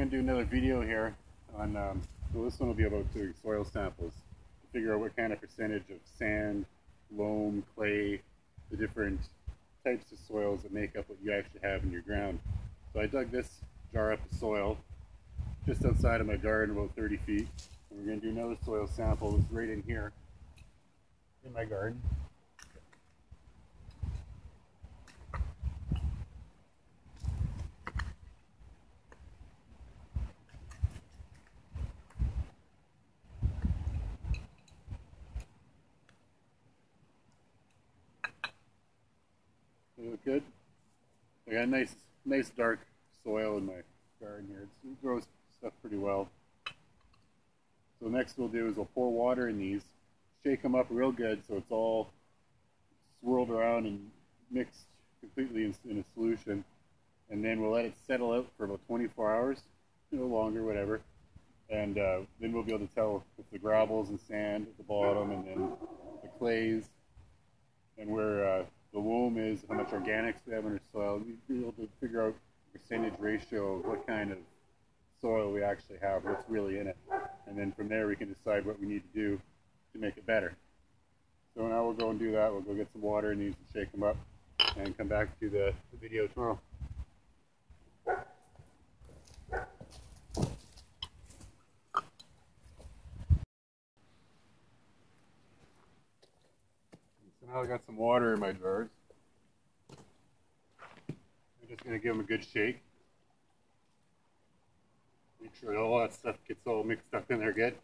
going to do another video here on, well, this one will be about doing soil samples to figure out what kind of percentage of sand, loam, clay, the different types of soils that make up what you actually have in your ground. So I dug this jar up of soil just outside of my garden, about 30 feet. And we're going to do another soil sample that's right in here in my garden. They look good. I got a nice dark soil in my garden here. It grows stuff pretty well. So next we'll do is we'll pour water in these, shake them up real good so it's all swirled around and mixed completely in a solution, and then we'll let it settle out for about 24 hours, longer, whatever, and then we'll be able to tell if the gravels and sand at the bottom, and then the clays, and where the loam is, how much organics we have in our soil. We'll be able to figure out the percentage ratio of what kind of soil we actually have, what's really in it, and then from there we can decide what we need to do to make it better. So now we'll go and do that. We'll go get some water in these and shake them up and come back to the video tomorrow. So now I got some water in my jars. I'm just going to give them a good shake. Make sure all that stuff gets all mixed up in there good.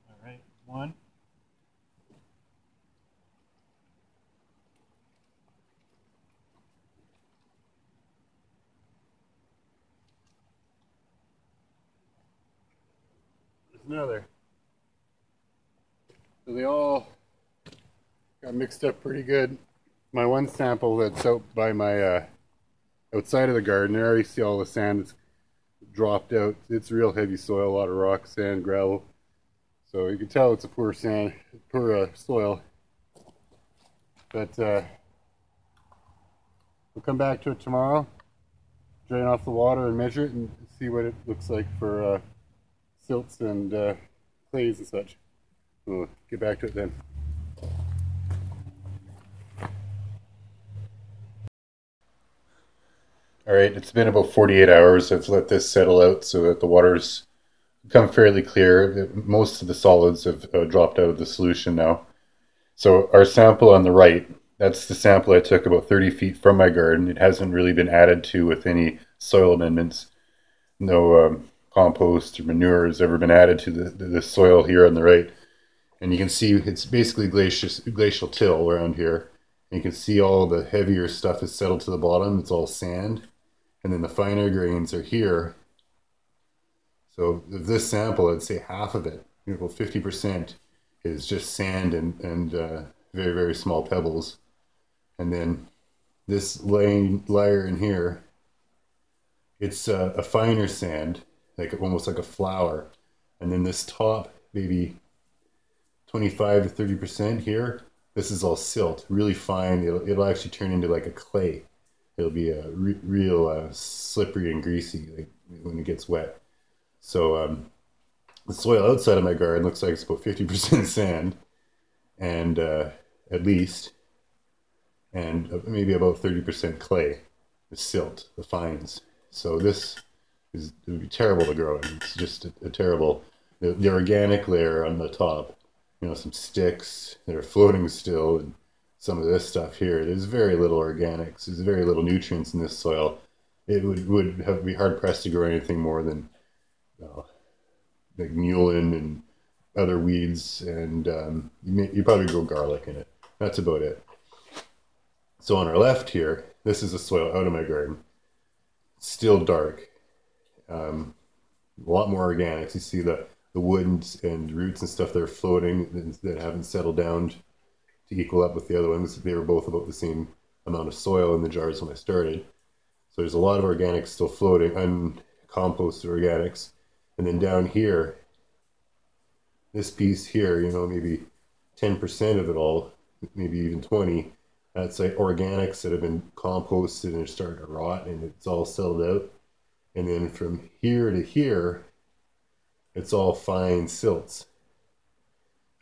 All right, one. There's another. So they all got mixed up pretty good. My one sample that's out by my outside of the garden, there I see all the sand that's dropped out. It's real heavy soil, a lot of rock, sand, gravel. So you can tell it's a poor soil. But we'll come back to it tomorrow, drain off the water and measure it and see what it looks like for silts and clays and such. We'll get back to it then. Alright, it's been about 48 hours. I've let this settle out so that the water's become fairly clear. Most of the solids have dropped out of the solution now. So our sample on the right, that's the sample I took about 30 feet from my garden. It hasn't really been added to with any soil amendments. No compost or manure has ever been added to the soil here on the right. And you can see it's basically glacial till around here. And you can see all the heavier stuff is settled to the bottom. It's all sand. And then the finer grains are here. So of this sample, I'd say half of it, about 50%, is just sand and very, very small pebbles. And then this layer in here, it's a finer sand, like almost like a flour. And then this top, maybe 25 to 30% here, this is all silt, really fine. It'll actually turn into like a clay. It'll be a real slippery and greasy like when it gets wet. So the soil outside of my garden looks like it's about 50% sand, and at least, and maybe about 30% clay, the silt, the fines. So this it would be terrible to grow in. It's just a terrible. The organic layer on the top, some sticks that are floating still, and some of this stuff here. There's very little organics. There's very little nutrients in this soil. It would be hard pressed to grow anything more than like mullein and other weeds, and you probably grow garlic in it. That's about it. So on our left here, this is the soil out of my garden. Still dark. A lot more organics. You see the wood and roots and stuff that are floating that haven't settled down to equal up with the other ones. They were both about the same amount of soil in the jars when I started. So there's a lot of organics still floating, uncomposted organics. And then down here, this piece here, maybe 10% of it all, maybe even 20, That's like organics that have been composted and are starting to rot, and it's all settled out. And then from here to here, it's all fine silts.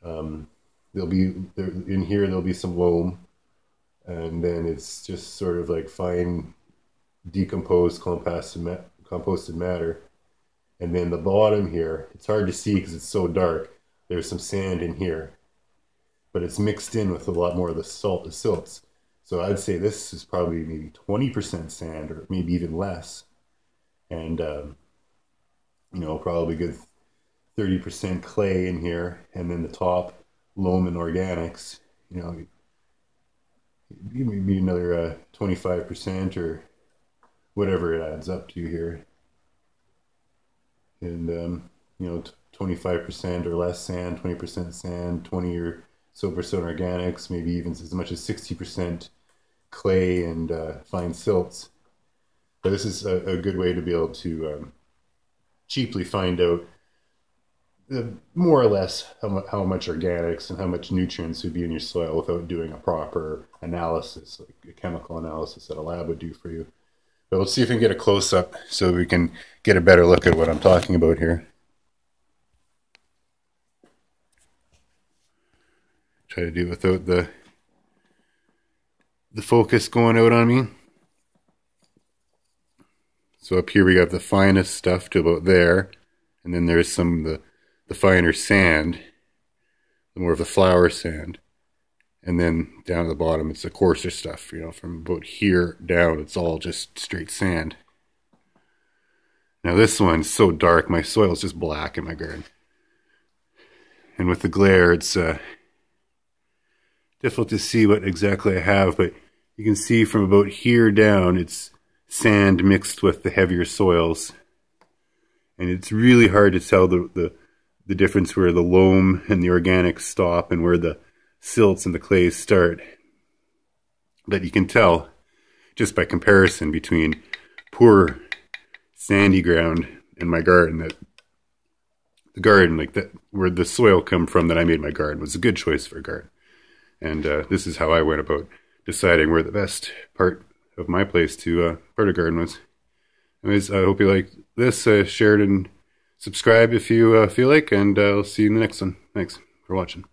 There'll be there in here. There'll be some loam, and then it's just sort of like fine decomposed composted matter. And then the bottom here, it's hard to see because it's so dark. There's some sand in here, but it's mixed in with a lot more of the silts. So I'd say this is probably maybe 20% sand, or maybe even less, and probably good 30% clay in here, and then the top loam and organics. Maybe another 25% or whatever it adds up to here, and 25% or less sand, 20% sand, 20 or so percent organics, maybe even as much as 60% clay and fine silts. But this is a good way to be able to cheaply find out more or less how much organics and how much nutrients would be in your soil without doing a proper analysis, like a chemical analysis that a lab would do for you. But let's see if we can get a close-up so we can get a better look at what I'm talking about here. Try to do it without the focus going out on me. So up here we got the finest stuff to about there, and then there's some of the finer sand, the more of the flour sand, and then down at the bottom it's the coarser stuff. From about here down it's all just straight sand. Now this one's so dark, my soil's just black in my garden, and with the glare it's difficult to see what exactly I have, but you can see from about here down it's sand mixed with the heavier soils, and it's really hard to tell the difference where the loam and the organics stop and where the silts and the clays start. But you can tell just by comparison between poor sandy ground and my garden that the garden, like that, where the soil come from that I made my garden, was a good choice for a garden. And this is how I went about deciding where the best part of my place to put a garden was. Anyways, I hope you like this. Share it and subscribe if you feel like, and I'll see you in the next one. Thanks for watching.